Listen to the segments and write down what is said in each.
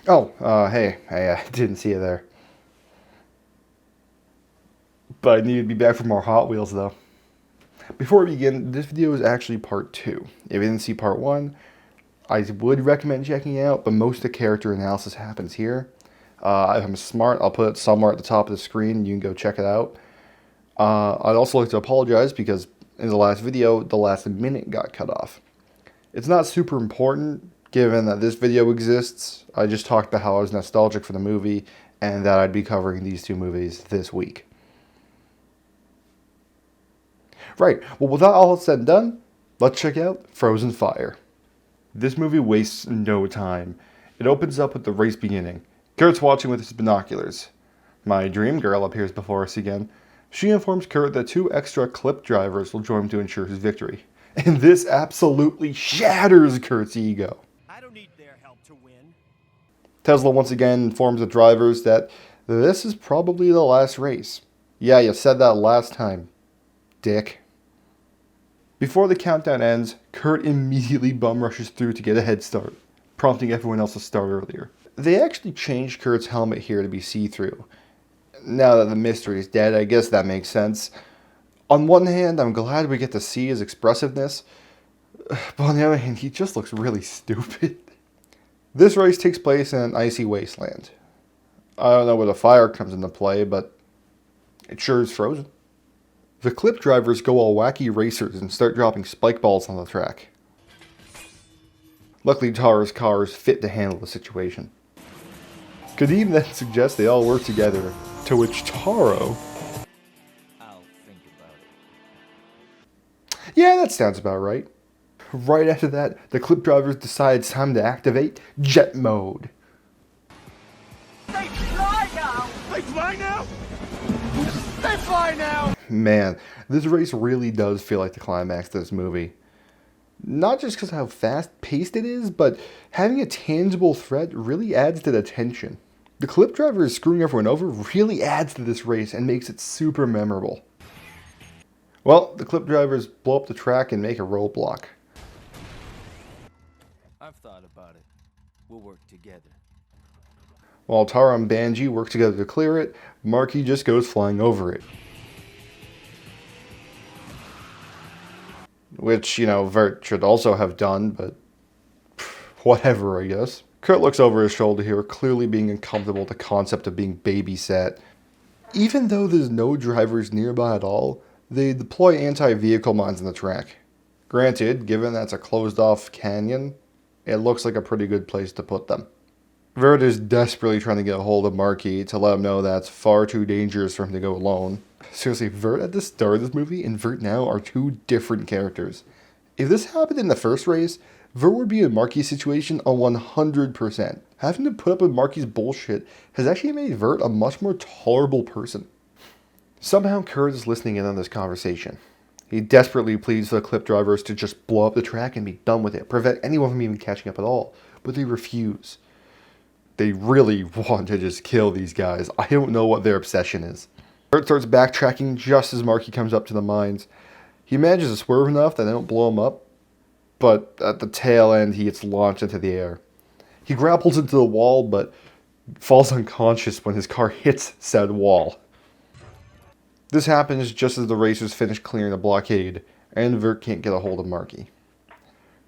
Oh, hey, I didn't see you there. But I need to be back for more Hot Wheels, though. Before we begin, this video is actually part 2. If you didn't see part 1, I would recommend checking it out, but most of the character analysis happens here. If I'm smart, I'll put it somewhere at the top of the screen, and you can go check it out. I'd also like to apologize because in the last video, the last minute got cut off. It's not super important, given that this video exists. I just talked about how I was nostalgic for the movie, and that I'd be covering these two movies this week. Right, well, with that all said and done, let's check out Frozen Fire. This movie wastes no time. It opens up with the race beginning. Kurt's watching with his binoculars. My dream girl appears before us again. She informs Kurt that 2 extra clip drivers will join him to ensure his victory. And this absolutely shatters Kurt's ego. I don't need their help to win. Tesla once again informs the drivers that this is probably the last race. Yeah, you said that last time, dick. Before the countdown ends, Kurt immediately bum rushes through to get a head start, prompting everyone else to start earlier. They actually changed Kurt's helmet here to be see-through. Now that the mystery is dead, I guess that makes sense. On one hand, I'm glad we get to see his expressiveness, but on the other hand, he just looks really stupid. This race takes place in an icy wasteland. I don't know where the fire comes into play, but it sure is frozen. The clip drivers go all wacky racers and start dropping spike balls on the track. Luckily, Tara's car is fit to handle the situation. Kadeem then suggests they all work together, to which Taro... I'll think about it. Yeah, that sounds about right. Right after that, the clip drivers decide it's time to activate jet mode. They fly now! They fly now! They fly now! Man, this race really does feel like the climax of this movie. Not just because of how fast-paced it is, but having a tangible threat really adds to the tension. The clip driver is screwing everyone over really adds to this race and makes it super memorable. Well, the clip drivers blow up the track and make a roadblock. I've thought about it. We'll work together. While Tara and Banji work together to clear it, Marky just goes flying over it. Which, Vert should also have done, but whatever, I guess. Kurt looks over his shoulder here, clearly being uncomfortable with the concept of being babysat. Even though there's no drivers nearby at all, they deploy anti-vehicle mines on the track. Granted, given that's a closed-off canyon, it looks like a pretty good place to put them. Vert is desperately trying to get a hold of Marky to let him know that's far too dangerous for him to go alone. Seriously, Vert at the start of this movie and Vert now are two different characters. If this happened in the first race, Vert would be in Marky's situation a 100%. Having to put up with Marky's bullshit has actually made Vert a much more tolerable person. Somehow Kurt is listening in on this conversation. He desperately pleads for the clip drivers to just blow up the track and be done with it, prevent anyone from even catching up at all, but they refuse. They really want to just kill these guys. I don't know what their obsession is. Kurt starts backtracking just as Marky comes up to the mines. He manages to swerve enough that they don't blow him up, but at the tail end he gets launched into the air. He grapples into the wall, but falls unconscious when his car hits said wall. This happens just as the racers finish clearing the blockade, and Vert can't get a hold of Marky.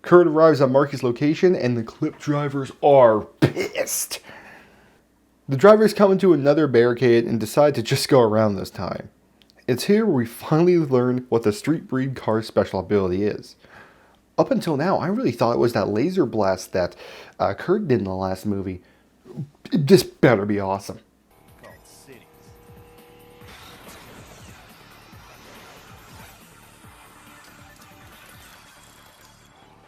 Kurt arrives at Marky's location, and the clip drivers are pissed. The drivers come into another barricade and decide to just go around this time. It's here where we finally learn what the street breed car's special ability is. Up until now, I really thought it was that laser blast that Kurt did in the last movie. This better be awesome. Called cities.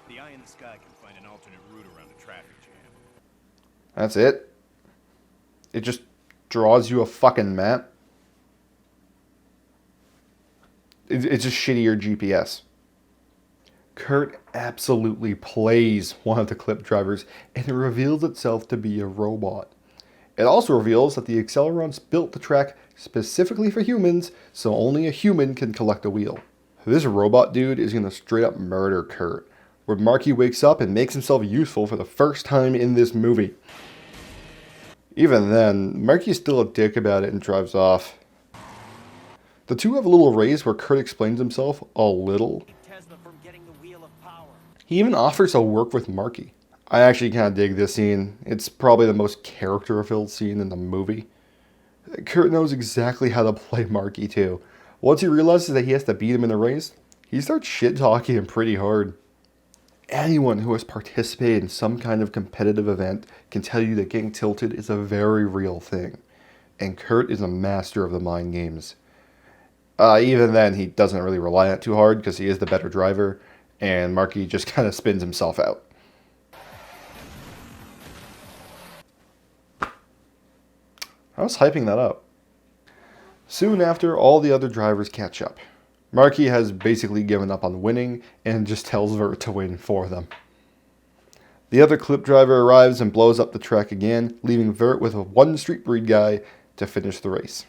The eye in the sky can find an alternate route around a traffic jam. That's it. It just draws you a fucking map. It's just shittier GPS. Kurt absolutely plays one of the clip drivers, and it reveals itself to be a robot. It also reveals that the Accelerons built the track specifically for humans, so only a human can collect a wheel. This robot dude is going to straight up murder Kurt, where Marky wakes up and makes himself useful for the first time in this movie. Even then, Marky's still a dick about it and drives off. The two have a little race where Kurt explains himself a little. Tesla from getting the wheel of power. He even offers to work with Marky. I actually kind of dig this scene. It's probably the most character-filled scene in the movie. Kurt knows exactly how to play Marky too. Once he realizes that he has to beat him in a race, he starts shit-talking him pretty hard. Anyone who has participated in some kind of competitive event can tell you that getting tilted is a very real thing. And Kurt is a master of the mind games. Even then, he doesn't really rely on it too hard because he is the better driver, and Marky just kind of spins himself out. I was hyping that up. Soon after, all the other drivers catch up. Marky has basically given up on winning and just tells Vert to win for them. The other clip driver arrives and blows up the track again, leaving Vert with one street breed guy to finish the race.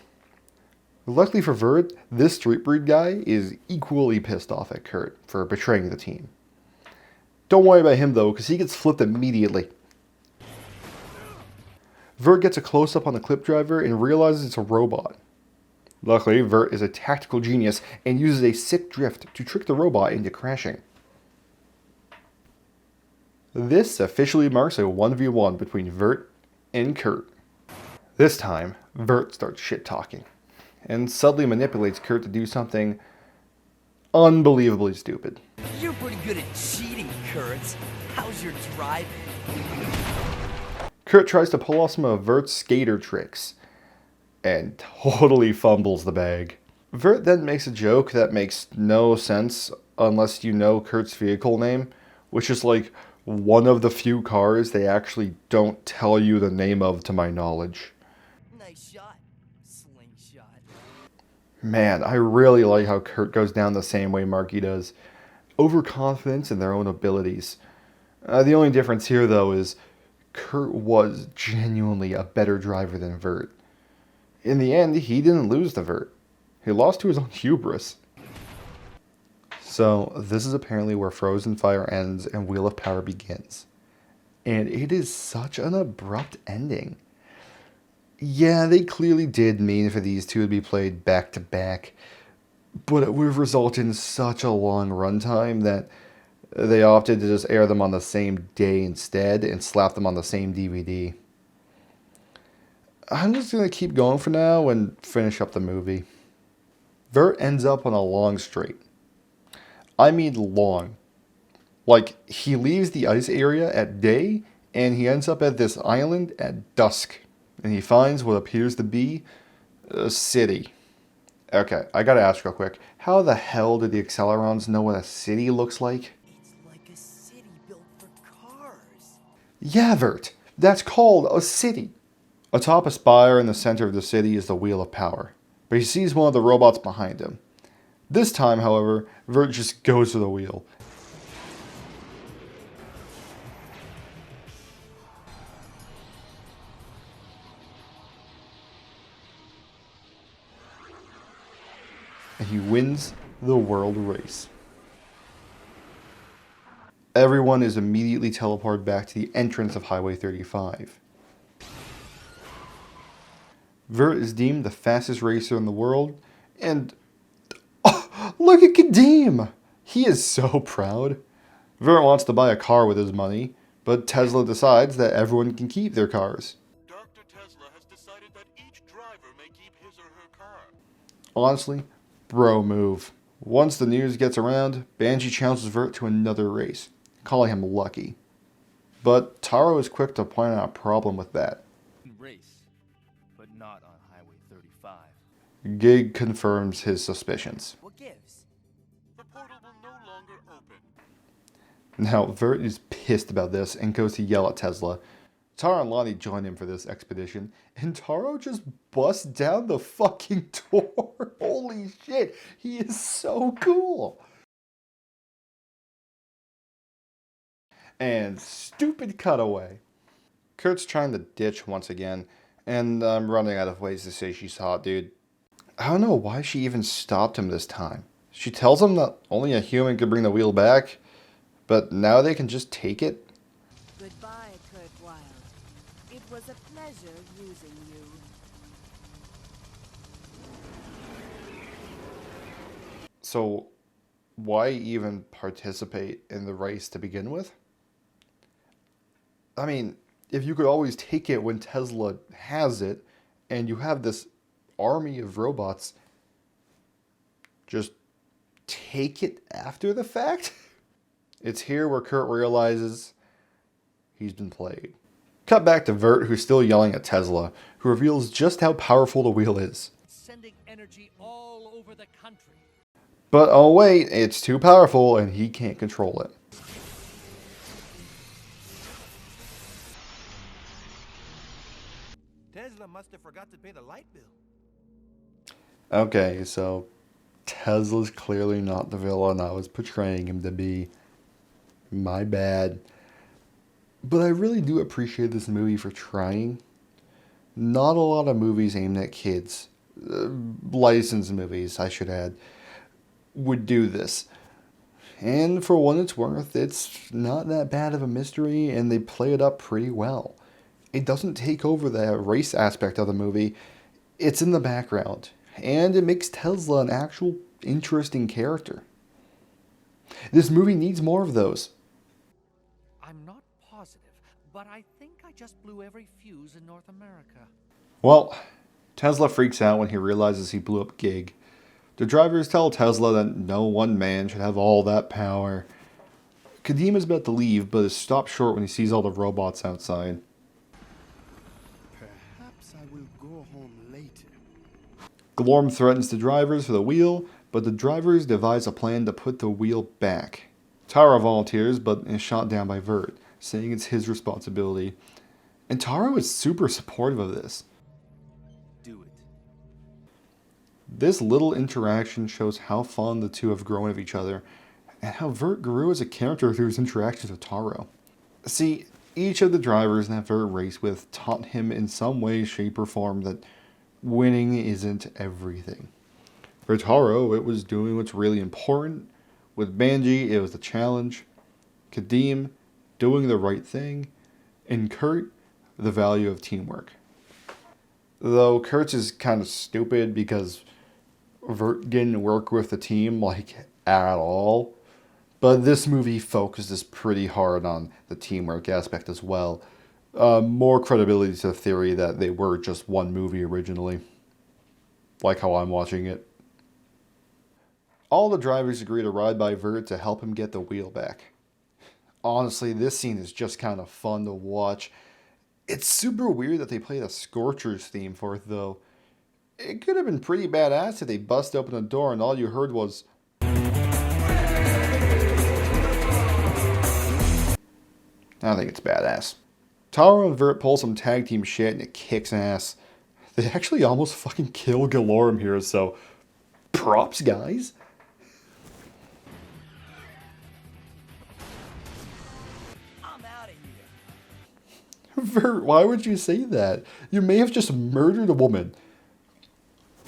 Luckily for Vert, this street breed guy is equally pissed off at Kurt for betraying the team. Don't worry about him though, because he gets flipped immediately. Vert gets a close-up on the clip driver and realizes it's a robot. Luckily, Vert is a tactical genius and uses a sick drift to trick the robot into crashing. This officially marks a 1v1 between Vert and Kurt. This time, Vert starts shit-talking and subtly manipulates Kurt to do something unbelievably stupid. You're pretty good at cheating, Kurt. How's your driving? Kurt tries to pull off some of Vert's skater tricks and totally fumbles the bag. Vert then makes a joke that makes no sense unless you know Kurt's vehicle name, which is like one of the few cars they actually don't tell you the name of to my knowledge. Nice shot, slingshot. Man, I really like how Kurt goes down the same way Marky does. Overconfidence in their own abilities. The only difference here though is Kurt was genuinely a better driver than Vert. In the end, he didn't lose to Vert. He lost to his own hubris. So, this is apparently where Frozen Fire ends and Wheel of Power begins. And it is such an abrupt ending. Yeah, they clearly did mean for these two to be played back to back, but it would have resulted in such a long runtime that they opted to just air them on the same day instead and slap them on the same DVD. I'm just going to keep going for now and finish up the movie. Vert ends up on a long straight. I mean long. Like, he leaves the ice area at day and he ends up at this island at dusk. And he finds what appears to be a city. Okay, I gotta ask real quick. How the hell did the Accelerons know what a city looks like? It's like a city built for cars. Yeah, Vert. That's called a city. Atop a spire in the center of the city is the Wheel of Power, but he sees one of the robots behind him. This time, however, Vert just goes for the wheel. And he wins the world race. Everyone is immediately teleported back to the entrance of Highway 35. Vert is deemed the fastest racer in the world, and look at Kadeem! He is so proud. Vert wants to buy a car with his money, but Tesla decides that everyone can keep their cars. Dr. Tesla has decided that each driver may keep his or her car. Honestly, bro move. Once the news gets around, Banshee challenges Vert to another race, calling him lucky. But Taro is quick to point out a problem with that. Race, but not on Highway 35. Gig confirms his suspicions. What gives? The portal will no longer open. Now, Vert is pissed about this and goes to yell at Tesla. Taro and Lonnie join him for this expedition, and Taro just busts down the fucking door. Holy shit, he is so cool. And stupid cutaway. Kurt's trying to ditch once again, and I'm running out of ways to say she's hot, dude. I don't know why she even stopped him this time. She tells him that only a human could bring the wheel back, but now they can just take it? Goodbye, Kurt Wylde. It was a pleasure using you. So, why even participate in the race to begin with? I mean, if you could always take it when Tesla has it, and you have this army of robots, just take it after the fact? It's here where Kurt realizes he's been played. Cut back to Vert, who's still yelling at Tesla, who reveals just how powerful the wheel is. Sending energy all over the country. But oh wait, it's too powerful and he can't control it. Tesla must have forgot to pay the light bill. Okay, so Tesla's clearly not the villain I was portraying him to be. My bad. But I really do appreciate this movie for trying. Not a lot of movies aimed at kids, licensed movies, I should add, would do this. And for what it's worth, it's not that bad of a mystery, and they play it up pretty well. It doesn't take over the race aspect of the movie. It's in the background, and it makes Tesla an actual interesting character. This movie needs more of those. I'm not positive, but I think I just blew every fuse in North America. Well, Tesla freaks out when he realizes he blew up Gig. The drivers tell Tesla that no one man should have all that power. Kadeem is about to leave, but is stopped short when he sees all the robots outside. Perhaps I will go home later. Glorm threatens the drivers for the wheel, but the drivers devise a plan to put the wheel back. Taro volunteers, but is shot down by Vert, saying it's his responsibility. And Taro is super supportive of this. Do it. This little interaction shows how fond the two have grown of each other, and how Vert grew as a character through his interactions with Taro. See, each of the drivers that Vert raced with taught him in some way, shape, or form that winning isn't everything. For Taro, it was doing what's really important. With Banji, it was the challenge. Kadeem, doing the right thing. And Kurt, the value of teamwork. Though Kurt's is kind of stupid because Vert didn't work with the team like at all. But this movie focuses pretty hard on the teamwork aspect as well. More credibility to the theory that they were just one movie originally. Like how I'm watching it. All the drivers agree to ride by Vert to help him get the wheel back. Honestly, this scene is just kind of fun to watch. It's super weird that they played a Scorchers theme for it though. It could have been pretty badass if they bust open the door and all you heard was... I think it's badass. Taro and Vert pull some tag team shit and it kicks ass. They actually almost fucking kill Galorem here, so props, guys. I'm out of here. Vert, why would you say that? You may have just murdered a woman.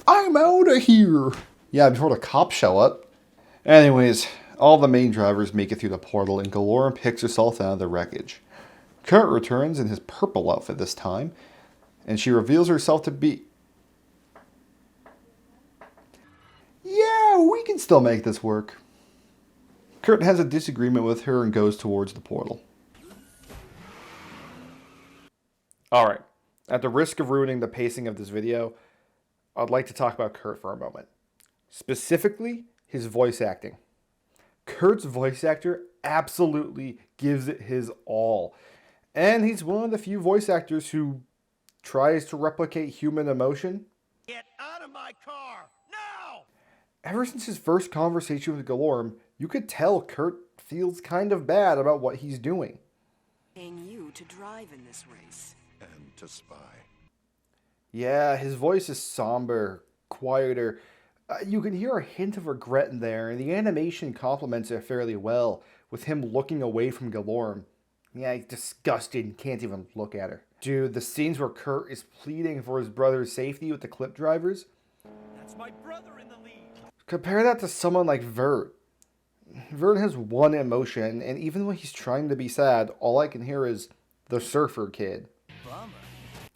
I'm out of here. Yeah, before the cops show up. Anyways, all the main drivers make it through the portal and Galorem picks herself out of the wreckage. Kurt returns in his purple outfit this time, and she reveals herself to be... Yeah, we can still make this work. Kurt has a disagreement with her and goes towards the portal. Alright, at the risk of ruining the pacing of this video, I'd like to talk about Kurt for a moment. Specifically, his voice acting. Kurt's voice actor absolutely gives it his all. And he's one of the few voice actors who tries to replicate human emotion. Get out of my car! Now! Ever since his first conversation with Galorem, you could tell Kurt feels kind of bad about what he's doing. Paying you to drive in this race. And to spy. Yeah, his voice is somber, quieter. You can hear a hint of regret in there, and the animation complements it fairly well, with him looking away from Galorem. Yeah, he's disgusted and can't even look at her. Dude, the scenes where Kurt is pleading for his brother's safety with the clip drivers. That's my brother in the lead. Compare that to someone like Vert. Vert has one emotion, and even when he's trying to be sad, all I can hear is the surfer kid. bummer.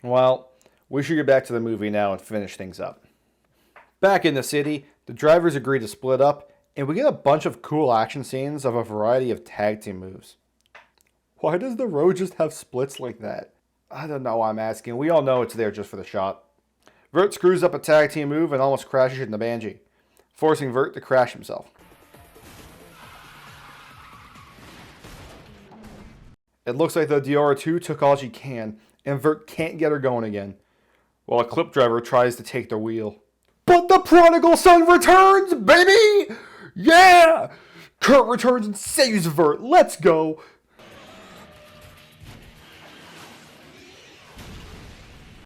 Well, we should get back to the movie now and finish things up. Back in the city, the drivers agree to split up, and we get a bunch of cool action scenes of a variety of tag team moves. Why does the road just have splits like that? I don't know why I'm asking. We all know it's there just for the shot. Vert screws up a tag team move and almost crashes into Banji, forcing Vert to crash himself. It looks like the Diora 2 took all she can, and Vert can't get her going again, while a clip driver tries to take the wheel. But the prodigal son returns, baby! Yeah! Kurt returns and saves Vert. Let's go!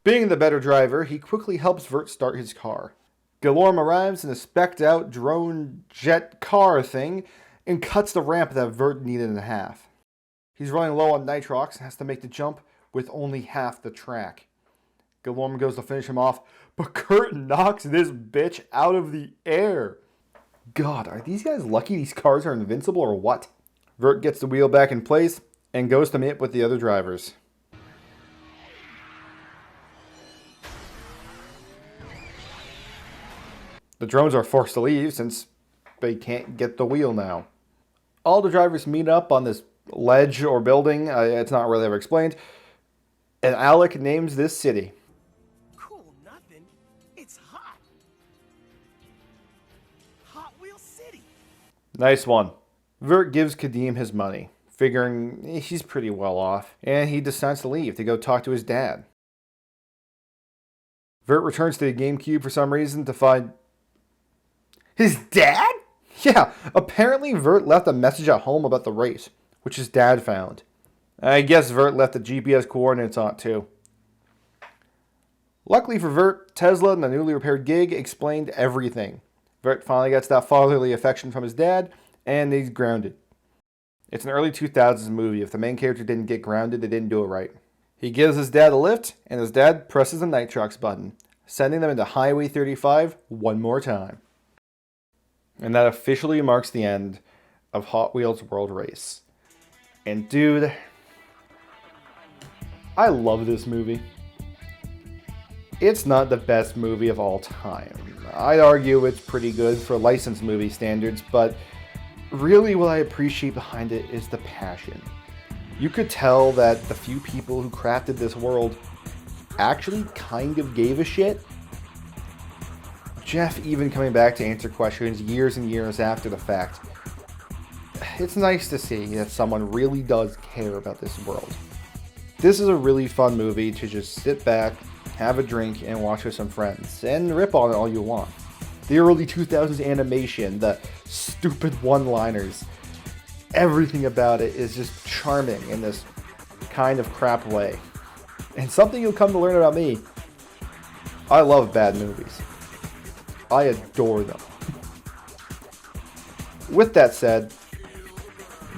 Being the better driver, he quickly helps Vert start his car. Guillaume arrives in a specced out drone jet car thing and cuts the ramp that Vert needed in half. He's running low on nitrox and has to make the jump with only half the track. Guillaume goes to finish him off, but Kurt knocks this bitch out of the air. God, are these guys lucky these cars are invincible or what? Vert gets the wheel back in place and goes to meet up with the other drivers. The drones are forced to leave since they can't get the wheel now. All the drivers meet up on this ledge or building, it's not really ever explained, and Alec names this city. Cool, nothing. It's hot. Hot Wheel City. Nice one. Vert gives Kadeem his money, figuring he's pretty well off, and he decides to leave to go talk to his dad. Vert returns to the GameCube for some reason to find his dad? Yeah, apparently Vert left a message at home about the race, which his dad found. I guess Vert left the GPS coordinates on it too. Luckily for Vert, Tesla and the newly repaired gig explained everything. Vert finally gets that fatherly affection from his dad, and he's grounded. It's an early 2000s movie. If the main character didn't get grounded, they didn't do it right. He gives his dad a lift, and his dad presses the nitrox button, sending them into Highway 35 one more time. And that officially marks the end of Hot Wheels World Race. And dude, I love this movie. It's not the best movie of all time. I'd argue it's pretty good for licensed movie standards, but really what I appreciate behind it is the passion. You could tell that the few people who crafted this world actually kind of gave a shit. Jeff even coming back to answer questions years and years after the fact. It's nice to see that someone really does care about this world. This is a really fun movie to just sit back, have a drink, and watch with some friends, and rip on it all you want. The early 2000s animation, the stupid one-liners, everything about it is just charming in this kind of crap way. And something you'll come to learn about me, I love bad movies. I adore them. With that said,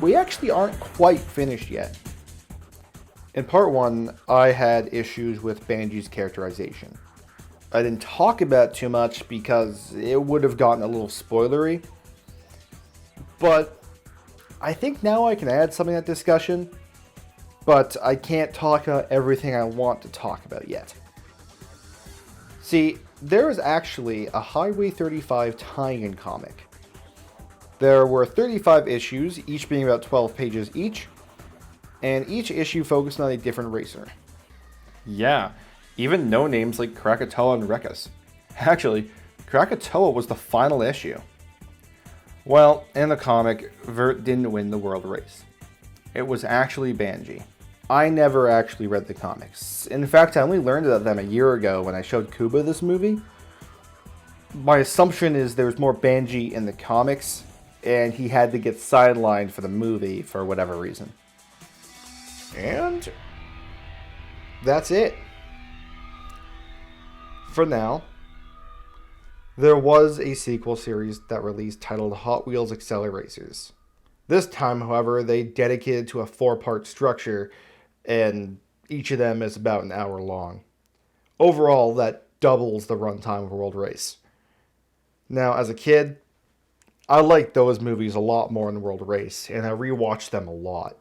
we actually aren't quite finished yet. In part 1, I had issues with Banji's characterization. I didn't talk about it too much because it would have gotten a little spoilery. But I think now I can add something to that discussion. But I can't talk about everything I want to talk about yet. See, there is actually a Highway 35 tie-in comic. There were 35 issues, each being about 12 pages each, and each issue focused on a different racer. Yeah, even no names like Krakatoa and Rekas. Actually, Krakatoa was the final issue. Well, in the comic, Vert didn't win the world race. It was actually Banji. I never actually read the comics. In fact, I only learned about them a year ago when I showed Kuba this movie. My assumption is there's more Banji in the comics, and he had to get sidelined for the movie for whatever reason. And that's it. For now, there was a sequel series that released titled Hot Wheels Acceleracers. This time, however, they dedicated to a 4-part structure, and each of them is about an hour long. Overall, that doubles the runtime of World Race. Now, as a kid, I liked those movies a lot more than World Race, and I rewatched them a lot.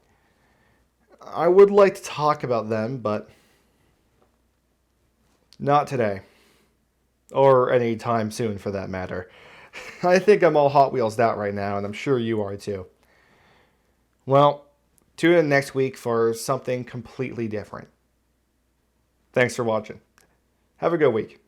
I would like to talk about them, but Not today. Or any time soon, for that matter. I think I'm all Hot Wheelsed out right now, and I'm sure you are too. Well, tune in next week for something completely different. Thanks for watching. Have a good week.